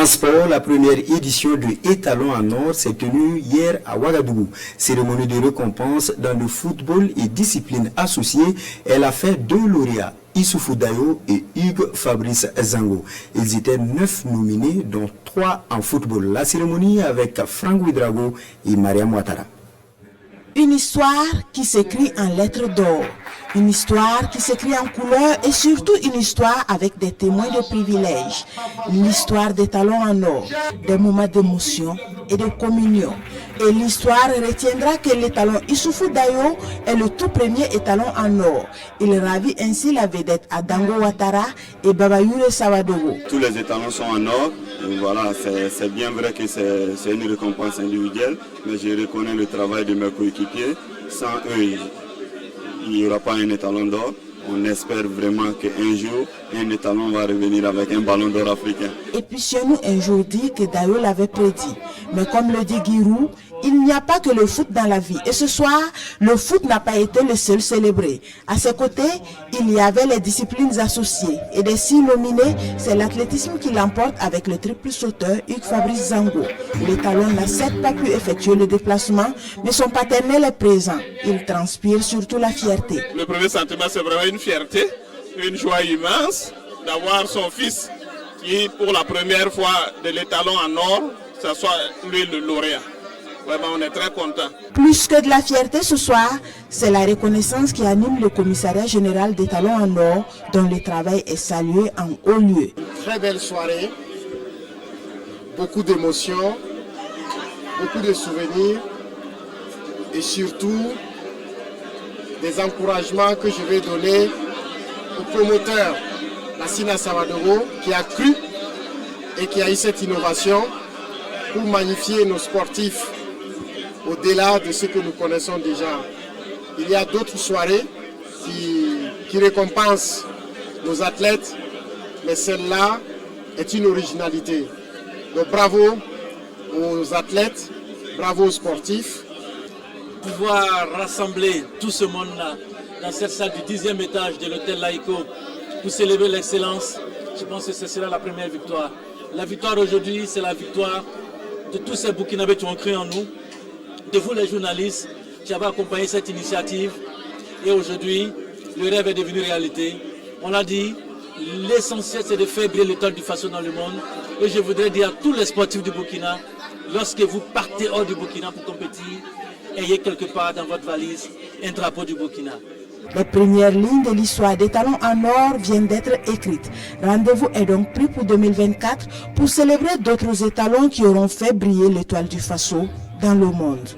En sport, la première édition de Étalon en or s'est tenue hier à Ouagadougou. Cérémonie de récompense dans le football et disciplines associées. Elle a fait 2 lauréats, Issoufou Dayo et Hugues Fabrice Zango. Ils étaient 9 nominés, dont 3 en football. La cérémonie avec Franck Ouedraogo et Mariam Ouattara. Une histoire qui s'écrit en lettres d'or, une histoire qui s'écrit en couleurs et surtout une histoire avec des témoins de privilèges, une histoire d'Étalon en or, des moments d'émotion et de communion. Et l'histoire retiendra que l'étalon Issoufou Dayo est le tout premier étalon en or. Il ravit ainsi la vedette à Dango Ouattara et Babayoure Sawadogo. Tous les étalons sont en or. Et voilà, c'est bien vrai que c'est une récompense individuelle, mais je reconnais le travail de mes coéquipiers. Sans eux, il n'y aura pas un étalon d'or. On espère vraiment qu'un jour, un étalon va revenir avec un ballon d'or africain. Et puis chez nous, un jour dit que Dayo l'avait prédit. Mais comme le dit Giroud, il n'y a pas que le foot dans la vie. Et ce soir, le foot n'a pas été le seul célébré. À ses côtés, il y avait les disciplines associées. Et des 6 nominés, c'est l'athlétisme qui l'emporte avec le triple sauteur Hugues Fabrice Zango. L'étalon n'a certes pas pu effectuer le déplacement, mais son paternel est présent. Il transpire surtout la fierté. Le premier sentiment, c'est vraiment une fierté, une joie immense d'avoir son fils qui, pour la première fois de l'étalon en or, ça soit lui le lauréat. Vraiment, on est très content. Plus que de la fierté ce soir, c'est la reconnaissance qui anime le commissariat général d'Étalon en or, dont le travail est salué en haut lieu. Une très belle soirée, beaucoup d'émotions, beaucoup de souvenirs et surtout des encouragements que je vais donner au promoteur Lassina Sawadogo qui a cru et qui a eu cette innovation pour magnifier nos sportifs au-delà de ce que nous connaissons déjà. Il y a d'autres soirées qui récompensent nos athlètes, mais celle-là est une originalité. Donc bravo aux athlètes, bravo aux sportifs. Pouvoir rassembler tout ce monde-là dans cette salle du 10e étage de l'hôtel Laïko pour célébrer l'excellence, je pense que ce sera la première victoire. La victoire aujourd'hui, c'est la victoire de tous ces Burkinabés qui ont cru en nous, de vous les journalistes qui avez accompagné cette initiative. Et aujourd'hui, le rêve est devenu réalité. On l'a dit, l'essentiel c'est de faire briller l'étoile du façon dans le monde. Et je voudrais dire à tous les sportifs du Burkina, lorsque vous partez hors du Burkina pour compétir, ayez quelque part dans votre valise un drapeau du Burkina. Les premières lignes de l'histoire d'Étalon en or viennent d'être écrites. Rendez-vous est donc pris pour 2024 pour célébrer d'autres étalons qui auront fait briller l'étoile du Faso dans le monde.